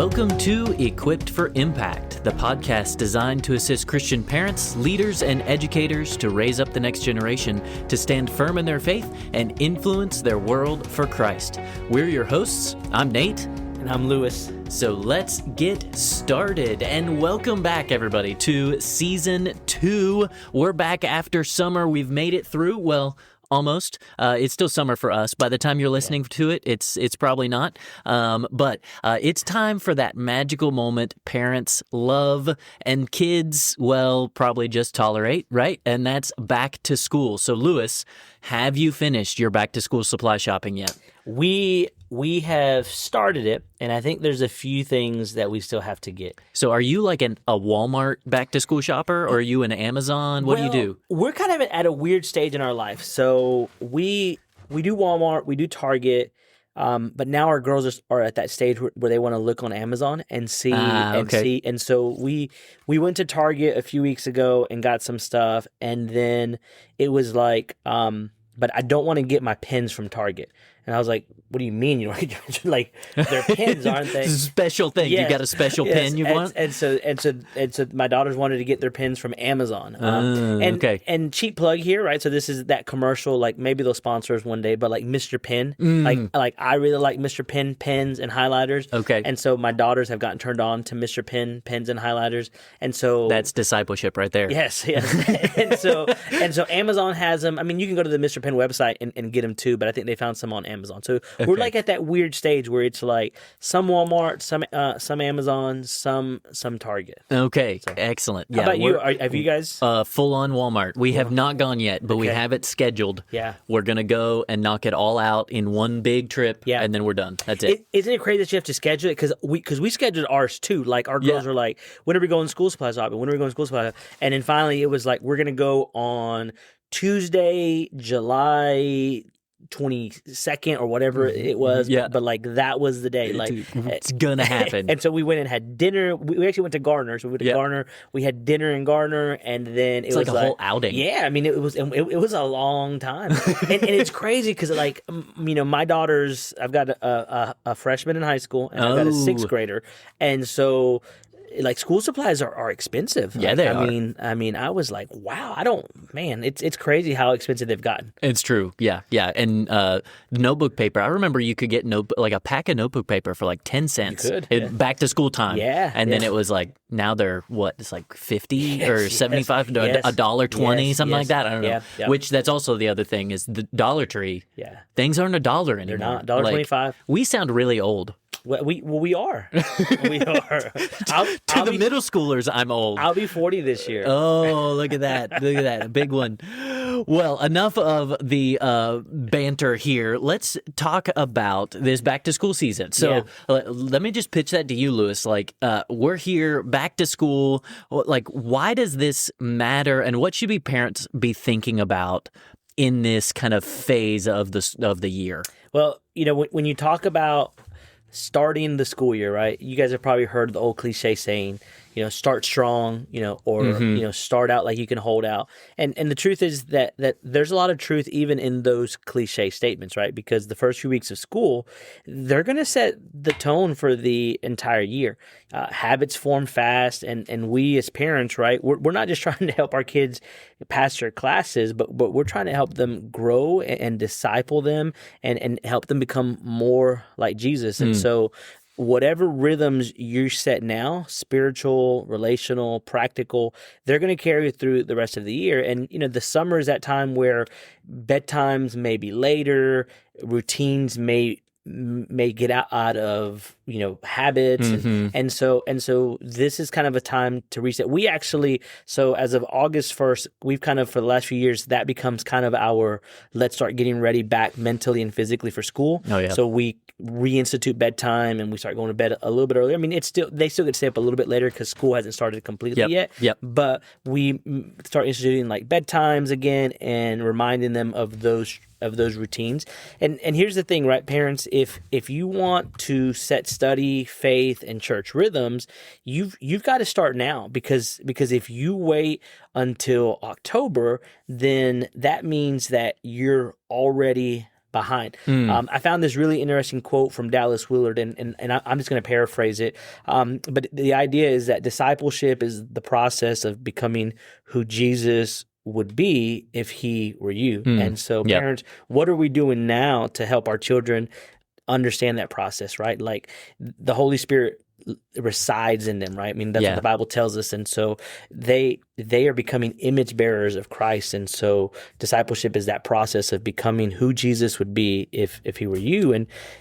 Welcome to Equipped for Impact, the podcast designed to assist Christian parents, leaders, and educators to raise up the next generation to stand firm in their faith and influence their world for Christ. We're your hosts. I'm Nate. And I'm Lewis. So let's get started, and welcome back, everybody, to Season 2. We're back after summer. We've made it through, well, almost. It's still summer for us. By the time you're listening to it, it's probably not. But it's time for that magical moment parents love and kids, well, probably just tolerate, right? And that's back to school. So, Lewis, have you finished your back to school supply shopping yet? We have started it, and I think there's a few things that we still have to get. So are you like a Walmart back-to-school shopper, or are you an Amazon? What do you do? We're kind of at a weird stage in our life. So we do Walmart, we do Target, but now our girls are at that stage where they want to look on Amazon and see. And so we went to Target a few weeks ago and got some stuff, and then it was like, but I don't want to get my pens from Target. And I was like, what do you mean? You know, like they're pens, aren't they? It's a special thing. Yes. You got a special pen you want? And so my daughters wanted to get their pens from Amazon. And cheap plug here, right? So this is that commercial, like maybe they'll sponsor us one day, but like Mr. Pen, like I really like Mr. Pen pens and highlighters. Okay. And so my daughters have gotten turned on to Mr. Pen pens and highlighters. And so that's discipleship right there. Yes. and so Amazon has them. I mean, you can go to the Mr. Pen website and get them too, but I think they found some on Amazon. So we're like at that weird stage where it's like some Walmart, some Amazon, some Target. Okay, so, excellent. How about you? Have you guys? Full on Walmart. We have not gone yet, but we have it scheduled. Yeah. We're going to go and knock it all out in one big trip, and then we're done. That's it. Isn't it crazy that you have to schedule it? Because we scheduled ours too. Like our girls are like, when are we going school supplies shopping? When are we going school supplies? And then finally it was like, we're going to go on Tuesday, July 22nd or whatever it was, but like that was the day. Like it's gonna happen. And so we went and had dinner. We actually went to Gardner. So we went to Gardner. We had dinner in Gardner, and then it was like a whole outing. Yeah, I mean it was a long time, and it's crazy because like my daughters, I've got a freshman in high school and I've got a sixth grader, and so. Like school supplies are expensive. Yeah, they are. I mean, I was like, wow, it's crazy how expensive they've gotten. It's true. Yeah. And notebook paper. I remember you could get like a pack of notebook paper for like 10 cents. You could. Back to school time. Yeah. And then it was like, now they're what? It's like 50 or 75, $1.20, something like that. I don't know. Yeah. Which that's also the other thing is the Dollar Tree. Yeah. Things aren't $1 anymore. They're not. $1.25. We sound really old. Well, we are. We are. To the middle schoolers, I'm old. I'll be 40 this year. Oh, look at that. Look at that. A big one. Well, enough of the banter here. Let's talk about this back to school season. So let me just pitch that to you, Lewis. Like, we're here back to school. Like, why does this matter? And what should parents be thinking about in this kind of phase of the year? Well, when you talk about starting the school year, right? You guys have probably heard the old cliche saying, start strong, or start out like you can hold out. And the truth is that there's a lot of truth even in those cliche statements, right? Because the first few weeks of school, they're going to set the tone for the entire year. Habits form fast, and we as parents, right? We're not just trying to help our kids pass their classes, but we're trying to help them grow and disciple them and help them become more like Jesus. And so whatever rhythms you set now, spiritual, relational, practical, they're going to carry you through the rest of the year. And, the summer is that time where bedtimes may be later, routines may get out of habits, and so this is kind of a time to reset. We actually, so as of August 1st, we've kind of for the last few years that becomes kind of our let's start getting ready back mentally and physically for school. So we reinstitute bedtime and we start going to bed a little bit earlier. I mean, they still get to stay up a little bit later because school hasn't started completely yet. But we start instituting like bedtimes again and reminding them of those routines. And here's the thing, right, parents, if you want to set study, faith, and church rhythms, you've got to start now because if you wait until October, then that means that you're already behind. I found this really interesting quote from Dallas Willard, and I'm just going to paraphrase it. But the idea is that discipleship is the process of becoming who Jesus would be if he were you. And so parents, what are we doing now to help our children understand that process, right? Like the Holy Spirit resides in them, right? I mean, that's what the Bible tells us. And so they are becoming image bearers of Christ. And so discipleship is that process of becoming who Jesus would be if he were you.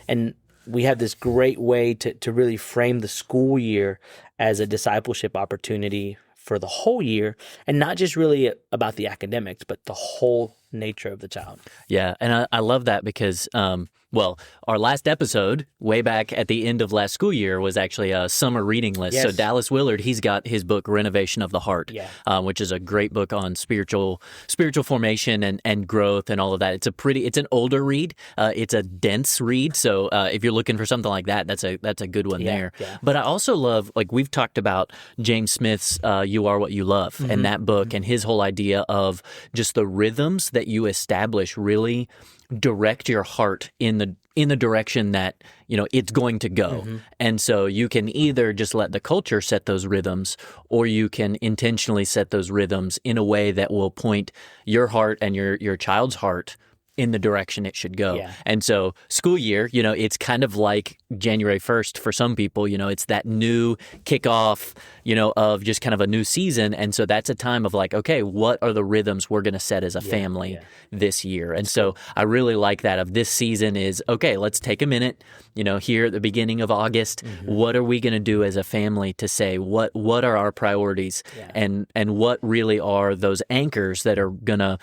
And we have this great way to really frame the school year as a discipleship opportunity for the whole year, and not just really about the academics, but the whole nature of the child. Yeah, and I love that because, our last episode, way back at the end of last school year, was actually a summer reading list. Yes. So Dallas Willard, he's got his book, Renovation of the Heart, which is a great book on spiritual formation and growth and all of that. It's an older read. It's a dense read. So if you're looking for something like that, that's a good one there. Yeah. But I also love, like we've talked about James Smith's You Are What You Love, and that book and his whole idea of just the rhythms that you establish really direct your heart in the direction that it's going to go. And so you can either just let the culture set those rhythms, or you can intentionally set those rhythms in a way that will point your heart and your child's heart in the direction it should go. And so school year, it's kind of like January 1st for some people, it's that new kickoff, of just kind of a new season. And so that's a time of like, okay, what are the rhythms we're going to set as a family this year? And so I really like that of this season is, okay, let's take a minute, here at the beginning of August, what are we going to do as a family to say, what are our priorities and what really are those anchors that are going to,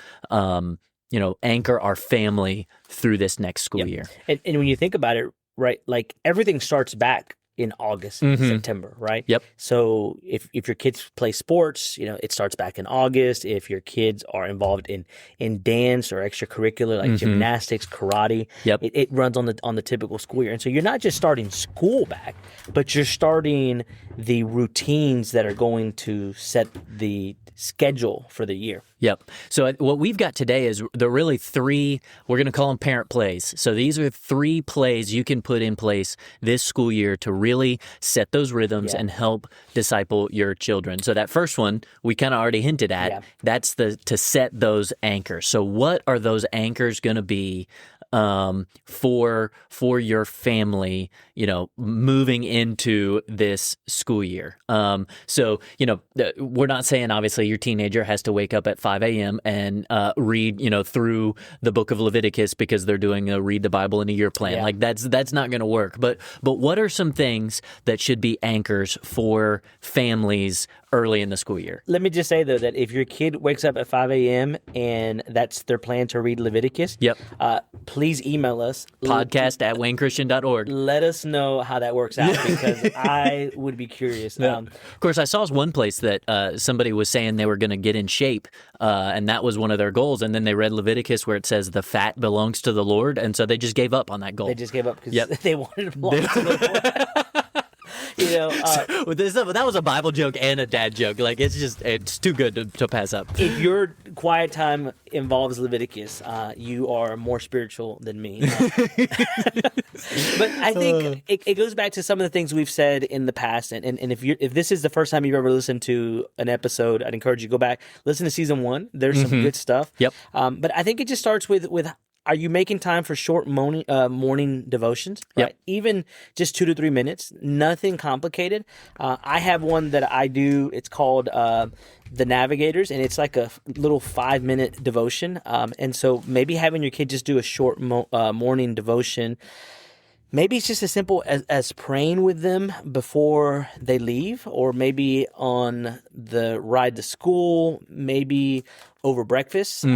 anchor our family through this next school year. And when you think about it, right, like everything starts back in August, September, right? Yep. So if your kids play sports, it starts back in August. If your kids are involved in dance or extracurricular like gymnastics, karate, it runs on the typical school year. And so you're not just starting school back, but you're starting the routines that are going to set the schedule for the year. Yep. So what we've got today is there are really three, we're going to call them parent plays. So these are three plays you can put in place this school year to really set those rhythms and help disciple your children. So that first one, we kind of already hinted at, that's to set those anchors. So what are those anchors going to be for your family, moving into this school year? So, we're not saying obviously your teenager has to wake up at 5 a.m. and read, through the book of Leviticus because they're doing a read the Bible in a year plan. Like that's not going to work. But what are some things that should be anchors for families early in the school year? Let me just say, though, that if your kid wakes up at 5 a.m. and that's their plan to read Leviticus, please email us. podcast@waynechristian.org. Let us know how that works out because I would be curious. Of course, I saw one place that somebody was saying they were going to get in shape, and that was one of their goals. And then they read Leviticus where it says the fat belongs to the Lord, and so they just gave up on that goal. They just gave up because they wanted to belong to the Lord. That was a Bible joke and a dad joke. Like it's too good to pass up. If your quiet time involves Leviticus, you are more spiritual than me. But I think it goes back to some of the things we've said in the past. And if this is the first time you've ever listened to an episode, I'd encourage you to go back, listen to season 1. There's some good stuff. But I think it just starts with are you making time for short morning devotions? Right? Even just 2 to 3 minutes, nothing complicated. I have one that I do. It's called The Navigators, and it's like a little 5-minute devotion. And so maybe having your kid just do a short morning devotion. Maybe it's just as simple as praying with them before they leave, or maybe on the ride to school, maybe over breakfast.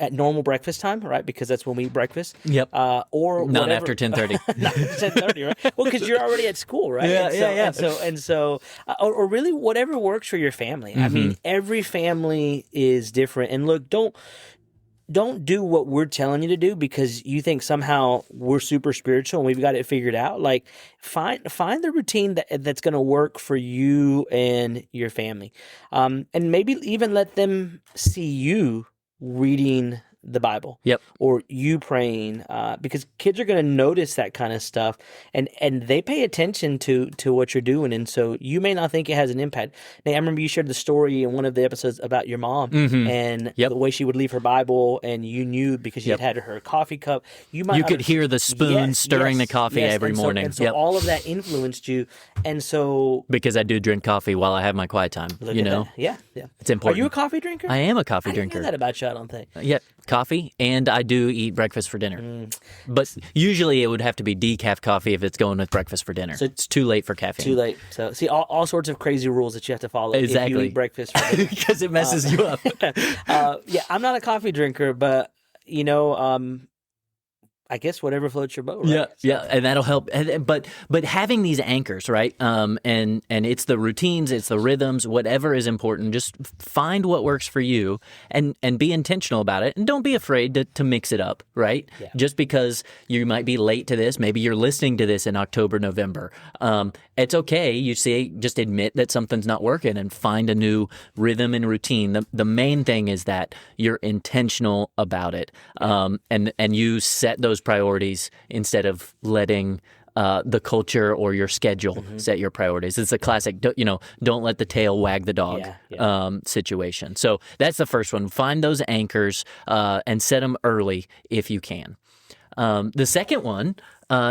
At normal breakfast time, right? Because that's when we eat breakfast. Or not whatever. after 10:30. Not after 10:30, right? Well, because you're already at school, right? And so, or really whatever works for your family. I mean, every family is different. And look, don't do what we're telling you to do because you think somehow we're super spiritual and we've got it figured out. Like find the routine that's going to work for you and your family, and maybe even let them see you reading the Bible. Yep. Or you praying, because kids are going to notice that kind of stuff, and they pay attention to what you're doing, and so you may not think it has an impact. Now, I remember you shared the story in one of the episodes about your mom and the way she would leave her Bible, and you knew because she had her coffee cup. You could hear the spoon stirring the coffee every morning. And so all of that influenced you, and so because I do drink coffee while I have my quiet time. You know, it's important. Are you a coffee drinker? I am a coffee I drinker. didn't know that about you, I don't think. Yeah, coffee, and I do eat breakfast for dinner. But usually it would have to be decaf coffee if it's going with breakfast for dinner. So it's too late for caffeine. Too late. So see, all sorts of crazy rules that you have to follow if you eat breakfast for dinner. Because it messes you up. I'm not a coffee drinker, but you know, I guess whatever floats your boat, right? Yeah, and that'll help. But having these anchors, right? And it's the routines, it's the rhythms, whatever is important. Just find what works for you, and be intentional about it, and don't be afraid to mix it up, right? Yeah. Just because you might be late to this, maybe you're listening to this in October, November. It's okay. You see, just admit that something's not working and find a new rhythm and routine. The main thing is that you're intentional about it, and you set those priorities instead of letting the culture or your schedule set your priorities. It's a classic, don't let the tail wag the dog situation. So that's the first one. Find those anchors and set them early if you can. The second one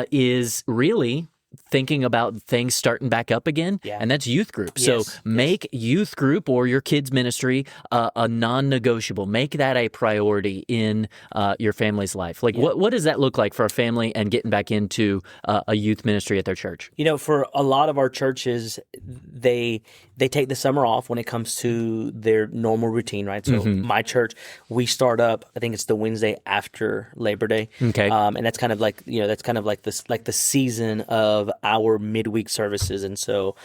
is really thinking about things starting back up again, and that's youth group. So make youth group or your kids ministry a non-negotiable. Make that a priority in your family's life. Like what does that look like for a family and getting back into a youth ministry at their church? You know, for a lot of our churches, they take the summer off when it comes to their normal routine, right? So my church, we start up, I think it's the Wednesday after Labor Day. Okay. And that's kind of like, the season of our midweek services. And so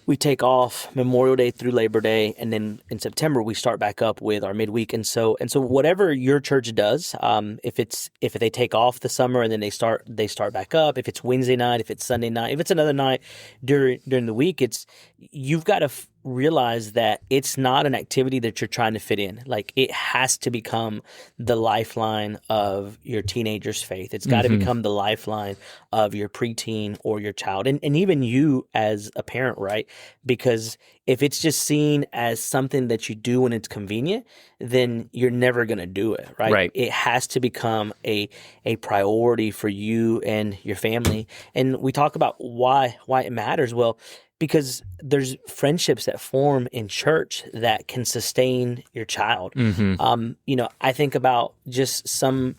we take off Memorial Day through Labor Day, and then in September we start back up with our midweek. And so whatever your church does, if they take off the summer and then they start back up, if it's Wednesday night, if it's Sunday night, if it's another night during the week, you've got to realize that it's not an activity that you're trying to fit in. Like, it has to become the lifeline of your teenager's faith. It's got to become the lifeline of your preteen or your child, and even you as a parent, right? Because if it's just seen as something that you do when it's convenient, then you're never going to do it, right? It has to become a priority for you and your family. And we talk about why it matters. Well, because there's friendships that form in church that can sustain your child. I think about just some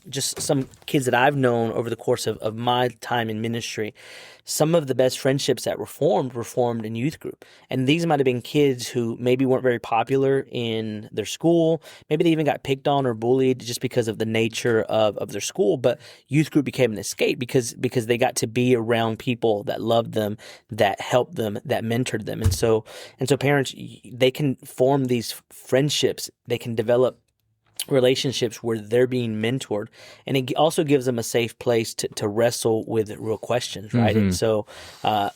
kids that I've known over the course of my time in ministry. Some of the best friendships that were formed in youth group. And these might have been kids who maybe weren't very popular in their school. Maybe they even got picked on or bullied just because of the nature of their school. But youth group became an escape because they got to be around people that loved them, that helped them, that mentored them. And so parents, they can form these friendships. They can develop relationships where they're being mentored, and it also gives them a safe place to wrestle with real questions, right? And so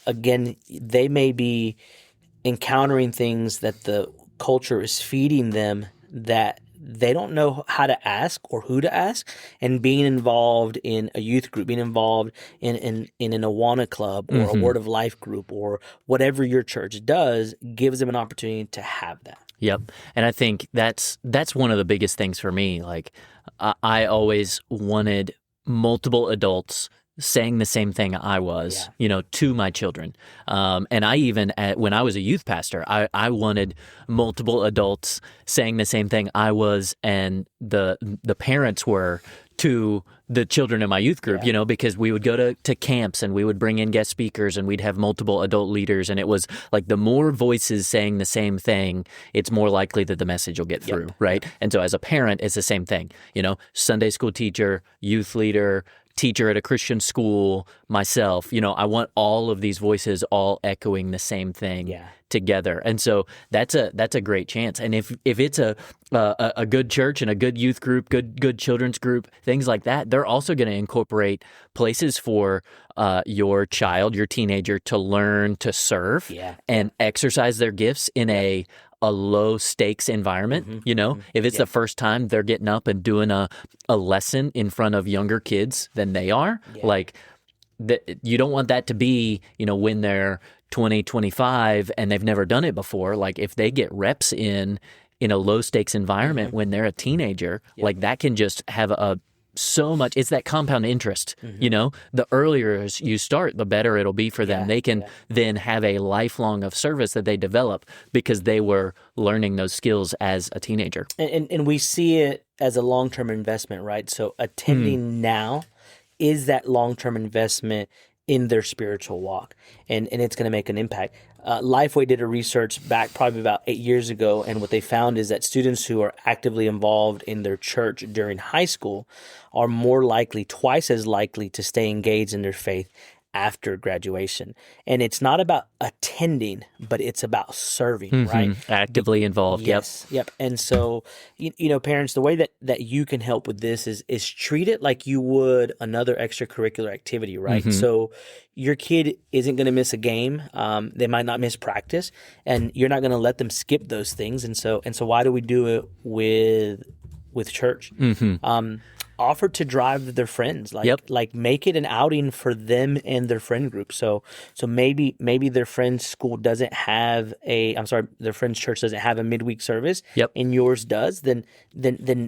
again, they may be encountering things that the culture is feeding them that they don't know how to ask or who to ask, and being involved in a youth group, being involved in an Awana club or a Word of Life group or whatever your church does gives them an opportunity to have that. Yep. And I think that's one of the biggest things for me. Like, I always wanted multiple adults saying the same thing I was, to my children. And I even, when I was a youth pastor, I wanted multiple adults saying the same thing I was and the parents were to the children in my youth group, because we would go to camps and we would bring in guest speakers and we'd have multiple adult leaders. And it was like, the more voices saying the same thing, it's more likely that the message will get through, right? And so as a parent, it's the same thing, Sunday school teacher, youth leader, teacher at a Christian school, myself, I want all of these voices all echoing the same thing together. And so that's a great chance. And if it's a good church and a good youth group, good children's group, things like that, they're also going to incorporate places for your child, your teenager, to learn to serve and exercise their gifts in a a low stakes environment. If it's the first time they're getting up and doing a lesson in front of younger kids than they are, you don't want that to be, when they're 20, 25 and they've never done it before. Like if they get reps in a low stakes environment when they're a teenager, like that can just have so much. It's that compound interest. The earlier you start, the better it'll be for them. They can then have a lifelong of service that they develop because they were learning those skills as a teenager. And we see it as a long-term investment, right? So attending now is that long-term investment in their spiritual walk, and it's going to make an impact. Lifeway did a research back probably about 8 years ago, and what they found is that students who are actively involved in their church during high school are twice as likely to stay engaged in their faith after graduation. And it's not about attending, but it's about serving, right? Actively involved. Yes. Yep. And so, parents, the way that you can help with this is treat it like you would another extracurricular activity, right? So your kid isn't going to miss a game. They might not miss practice, and you're not going to let them skip those things. And so why do we do it with church? Offer to drive their friends, like make it an outing for them and their friend group. So maybe their friend's school doesn't have their friend's church doesn't have a midweek service, and yours does. Then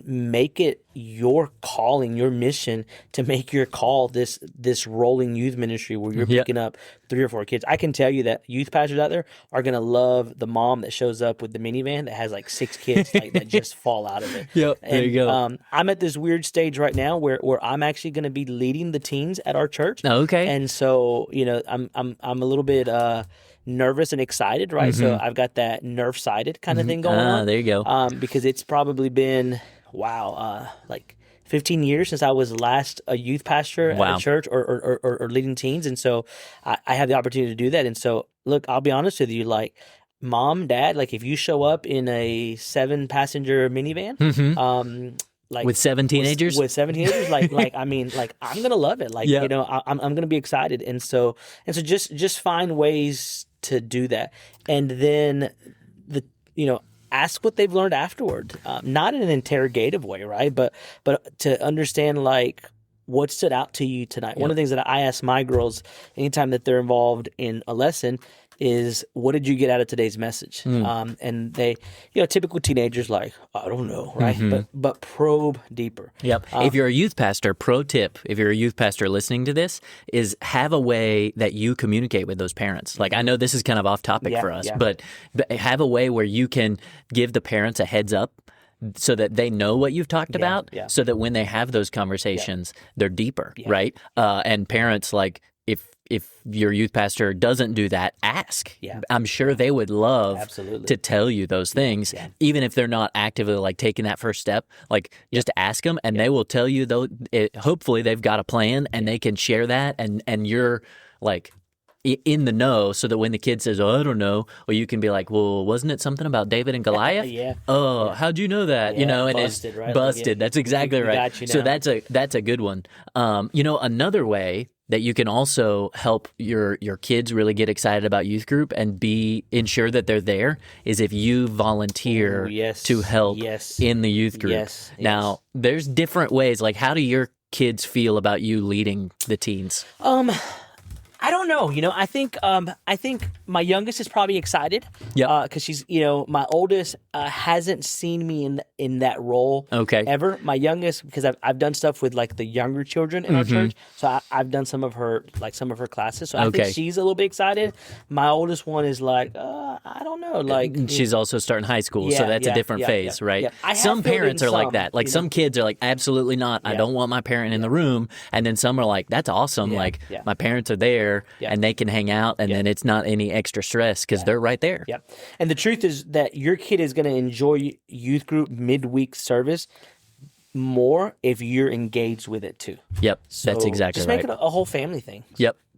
make it your calling, your mission to make your call this rolling youth ministry where you're picking up 3 or 4 kids. I can tell you that youth pastors out there are gonna love the mom that shows up with the minivan that has like 6 kids that just fall out of it. There you go. I'm at this weird stage right now where I'm actually going to be leading the teens at our church. Okay. And so, I'm a little bit nervous and excited, right? So I've got that nerve-sided kind of thing going on. There you go. Because it's probably been, like 15 years since I was last a youth pastor at a church or leading teens. And so I have the opportunity to do that. And so, look, I'll be honest with you, like, Mom, Dad, like if you show up in a 7-passenger minivan, like with 7 teenagers, like I'm gonna love it. Like I'm gonna be excited, and so just find ways to do that, and then ask what they've learned afterward, not in an interrogative way, right? But to understand like what stood out to you tonight. One of the things that I ask my girls anytime that they're involved in a lesson is, what did you get out of today's message? And they, typical teenagers like, I don't know, right? But probe deeper. If you're a youth pastor, pro tip, if you're a youth pastor listening to this, is have a way that you communicate with those parents. Like, I know this is kind of off topic for us, but have a way where you can give the parents a heads up so that they know what you've talked about, so that when they have those conversations, they're deeper, right? And parents, like, if your youth pastor doesn't do that, ask. I'm sure they would love to tell you those things, even if they're not actively like taking that first step. Like, just ask them, and they will tell you. Though, hopefully, they've got a plan, and they can share that, and you're like in the know, so that when the kid says, "Oh, I don't know," well, you can be like, "Well, wasn't it something about David and Goliath?" Oh, how'd you know that? And busted, it's right? busted. That's exactly right. So that's a good one. Another way that you can also help your kids really get excited about youth group and ensure that they're there is if you volunteer to help in the youth group. Now, there's different ways. Like, how do your kids feel about you leading the teens? I don't know. I think my youngest is probably excited. Because she's, my oldest hasn't seen me in that role. Ever. My youngest, because I've done stuff with like the younger children in our church, so I've done some of her classes. So I think she's a little bit excited. My oldest one is like, I don't know. Like, she's also starting high school, so that's a different phase, right? Some parents are like that. Like, some kids are like, absolutely not. I don't want my parent in the room. And then some are like, that's awesome. Like, my parents are there. And they can hang out, and then it's not any extra stress because they're right there. And the truth is that your kid is going to enjoy youth group midweek service more if you're engaged with it too. So that's exactly just right. Just make it a whole family thing.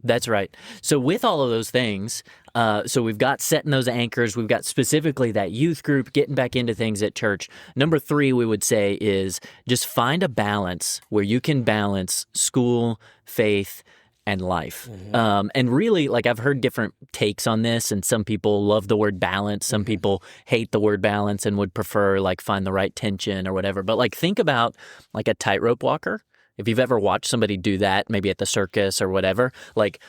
That's right. So with all of those things, so we've got setting those anchors. We've got specifically that youth group, getting back into things at church. Number 3, we would say, is just find a balance where you can balance school, faith, and life. And really, like, I've heard different takes on this, and some people love the word balance. Some people hate the word balance and would prefer, like, find the right tension or whatever. But, like, think about, like, a tightrope walker. If you've ever watched somebody do that, maybe at the circus or whatever, like,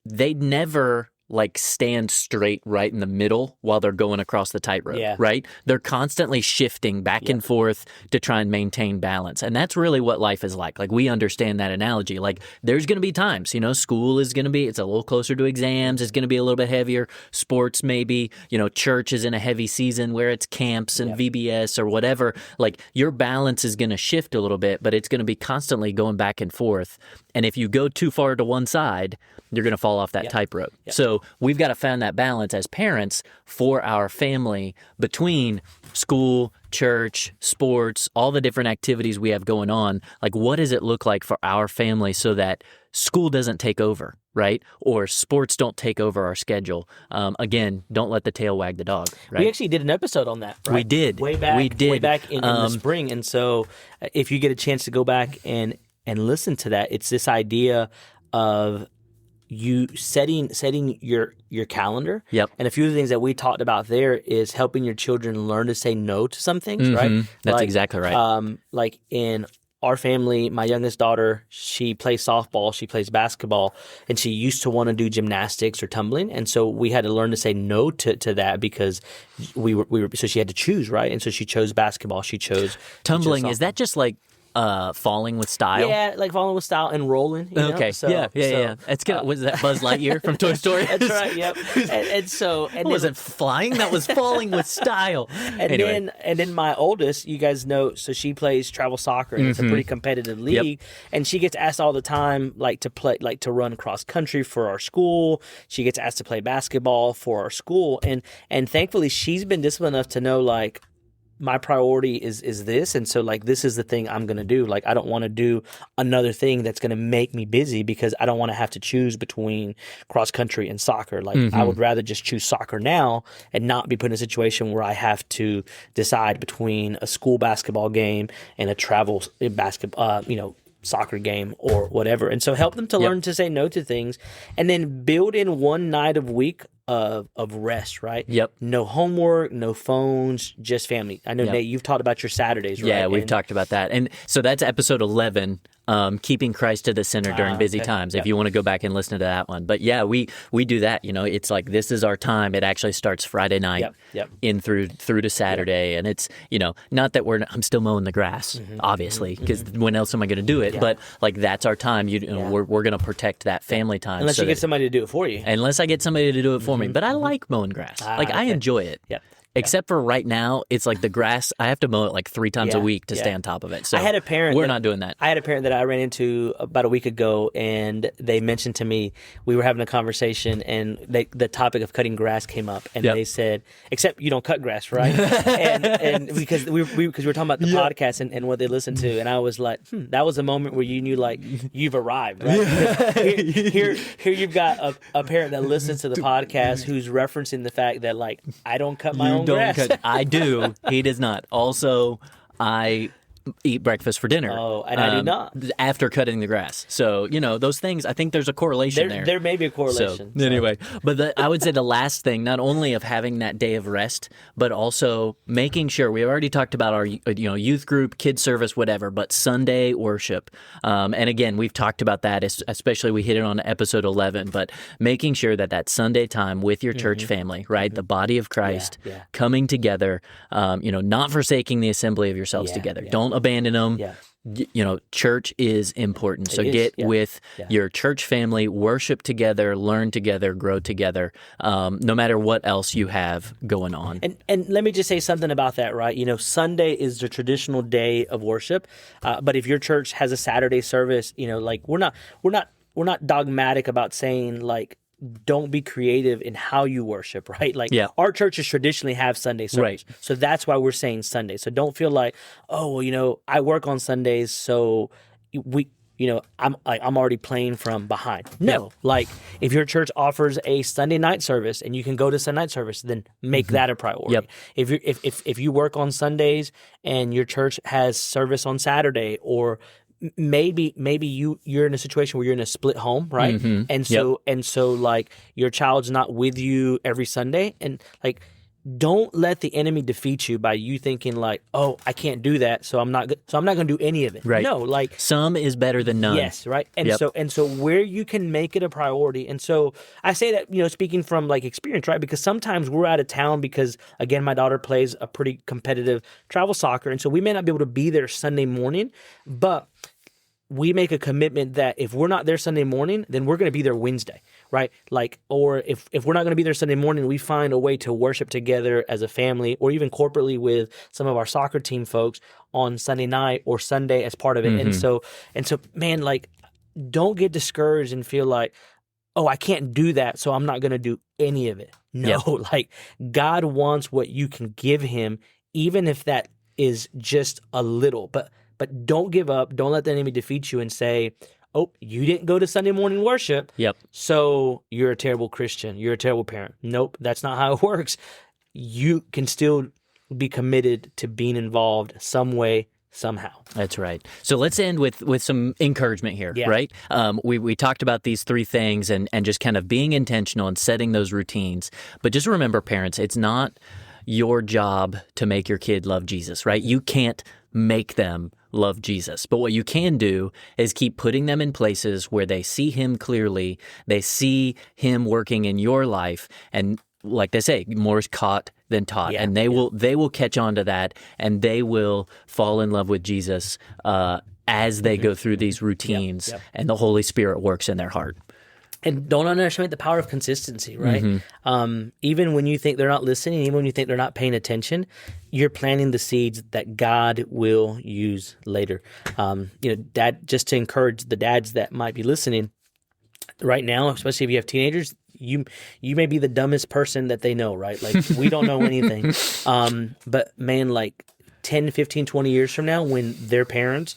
they'd never like stand straight right in the middle while they're going across the tightrope, right? They're constantly shifting back and forth to try and maintain balance. And that's really what life is like. Like, we understand that analogy. Like, there's going to be times, you know, school is going to be, it's a little closer to exams. It's going to be a little bit heavier. Sports, maybe, you know, church is in a heavy season where it's camps and VBS or whatever. Like, your balance is going to shift a little bit, but it's going to be constantly going back and forth. And if you go too far to one side, you're going to fall off that tightrope. So we've got to find that balance as parents for our family between school, church, sports, all the different activities we have going on. Like, what does it look like for our family so that school doesn't take over, right? Or sports don't take over our schedule. Again, don't let the tail wag the dog, right? We actually did an episode on that, right? We did. Way back in the spring. And so if you get a chance to go back and listen to that, it's this idea of you setting your calendar. And a few of the things that we talked about there is helping your children learn to say no to some things, right? That's exactly right. Like in our family, my youngest daughter, she plays softball, she plays basketball, and she used to want to do gymnastics or tumbling. And so we had to learn to say no to that because we were so she had to choose, right? And so she chose basketball, she chose tumbling. Is that just like falling with style? Yeah, like falling with style and rolling. You know? Okay. So, yeah. It's good. Was that Buzz Lightyear from Toy Story? That's right. Yep. And so, and it wasn't flying. That was falling with style. And then my oldest, you guys know, so she plays travel soccer, and it's a pretty competitive league. And she gets asked all the time, like to run cross country for our school. She gets asked to play basketball for our school, and thankfully she's been disciplined enough to know, like, my priority is this, and so, like, this is the thing I'm going to do. Like, I don't want to do another thing that's going to make me busy because I don't want to have to choose between cross country and soccer. Like, I would rather just choose soccer now and not be put in a situation where I have to decide between a school basketball game and a travel basketball, soccer game or whatever. And so help them to learn to say no to things, and then build in one night of week of rest, right? No homework, no phones, just family. I know, Nate, you've talked about your Saturdays, right? Yeah, we've talked about that. And so that's episode 11, keeping Christ to the center during busy times, if you want to go back and listen to that one. But yeah, we do that. You know, it's like, this is our time. It actually starts Friday night in through to Saturday. And it's, not that I'm still mowing the grass, obviously, because when else am I going to do it? But like, that's our time. We're going to protect that family time. Unless you get somebody to do it for you. Unless I get somebody to do it for me. But I like mowing grass. I enjoy it. Except for right now, it's like the grass, I have to mow it like 3 times a week to stay on top of it. So I had a parent we're not doing that. I had a parent that I ran into about a week ago, and they mentioned to me, we were having a conversation, and the topic of cutting grass came up, and they said, except you don't cut grass, right? and because we were talking about the podcast and what they listen to, and I was like, that was a moment where you knew, like, you've arrived, right? Here you've got a parent that listens to the podcast who's referencing the fact that, like, I don't cut my own grass. I do. He does not. Also, I eat breakfast for dinner. Oh, and I do not. After cutting the grass. So, those things, I think there's a correlation there. There may be a correlation. So. Anyway, but I would say the last thing, not only of having that day of rest, but also making sure, we already talked about our youth group, kids service, whatever, but Sunday worship. And again, we've talked about that, especially we hit it on episode 11, but making sure that Sunday time with your church family, right? The body of Christ coming together, not forsaking the assembly of yourselves together. Don't abandon them. Church is important. So get with your church family, worship together, learn together, grow together, no matter what else you have going on. And let me just say something about that, right? Sunday is the traditional day of worship, but if your church has a Saturday service, like, we're not dogmatic about saying, like, don't be creative in how you worship, right? Like, our churches traditionally have Sunday service. Right. So that's why we're saying Sunday. So don't feel like, I work on Sundays, so I'm already playing from behind. No, like, if your church offers a Sunday night service and you can go to Sunday night service, then make that a priority. If you work on Sundays and your church has service on Saturday, or maybe you're in a situation where you're in a split home, right? And so like your child's not with you every Sunday, and like don't let the enemy defeat you by you thinking like, oh, I can't do that, so I'm not going to do any of it. Right. No, like some is better than none. Yes, right. And so where you can make it a priority. And so I say that, speaking from like experience, right? Because sometimes we're out of town because again, my daughter plays a pretty competitive travel soccer, and so we may not be able to be there Sunday morning, but we make a commitment that if we're not there Sunday morning, then we're going to be there Wednesday, right? Like, or if we're not going to be there Sunday morning, we find a way to worship together as a family, or even corporately with some of our soccer team folks on Sunday night or Sunday as part of it. And so, man, like, don't get discouraged and feel like, oh, I can't do that, so I'm not going to do any of it. No, like God wants what you can give him, even if that is just a little, but don't give up. Don't let the enemy defeat you and say, oh, you didn't go to Sunday morning worship, so you're a terrible Christian. You're a terrible parent. Nope, that's not how it works. You can still be committed to being involved some way, somehow. That's right. So let's end with some encouragement here, right? We talked about these three things and just kind of being intentional and setting those routines. But just remember, parents, it's not your job to make your kid love Jesus, right? You can't make them love Jesus. But what you can do is keep putting them in places where they see him clearly, they see him working in your life, and like they say, more is caught than taught, and they will catch on to that, and they will fall in love with Jesus as they go through these routines, and the Holy Spirit works in their heart. And don't underestimate the power of consistency, right? Even when you think they're not listening, even when you think they're not paying attention, you're planting the seeds that God will use later. Dad, just to encourage the dads that might be listening right now, especially if you have teenagers, you may be the dumbest person that they know, right? Like, we don't know anything. But man, like 10, 15, 20 years from now, when they're parents,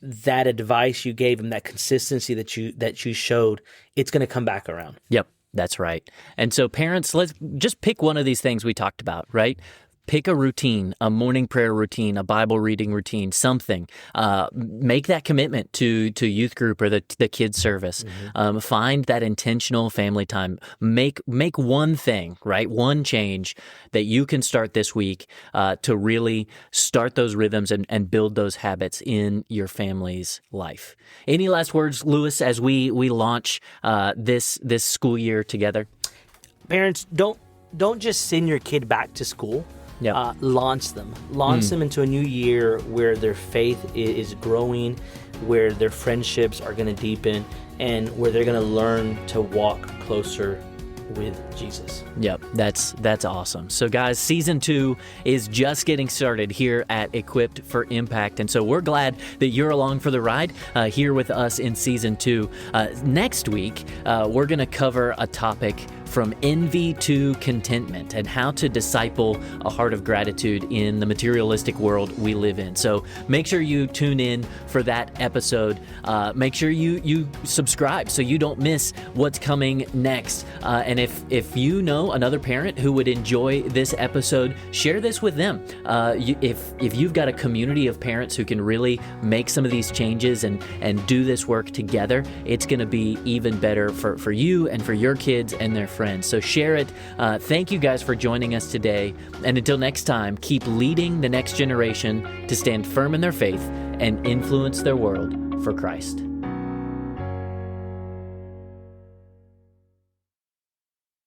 that advice you gave them, that consistency that you showed, it's going to come back around. Yep, that's right. And so parents, let's just pick one of these things we talked about, right? Pick a routine, a morning prayer routine, a Bible reading routine, something. Make that commitment to youth group or the kids service. Find that intentional family time. Make one thing, right? One change that you can start this week to really start those rhythms and build those habits in your family's life. Any last words, Lewis, as we launch this school year together? Parents, don't just send your kid back to school. Launch them into a new year where their faith is growing, where their friendships are going to deepen, and where they're going to learn to walk closer with Jesus. Yep, that's awesome. So guys, season 2 is just getting started here at Equipped for Impact. And so we're glad that you're along for the ride here with us in season 2. Next week, we're going to cover a topic from envy to contentment and how to disciple a heart of gratitude in the materialistic world we live in. So make sure you tune in for that episode. Make sure you subscribe so you don't miss what's coming next. And if you know another parent who would enjoy this episode, share this with them. If you've got a community of parents who can really make some of these changes and do this work together, it's going to be even better for you and for your kids and their friends. So share it. Thank you guys for joining us today. And until next time, keep leading the next generation to stand firm in their faith and influence their world for Christ.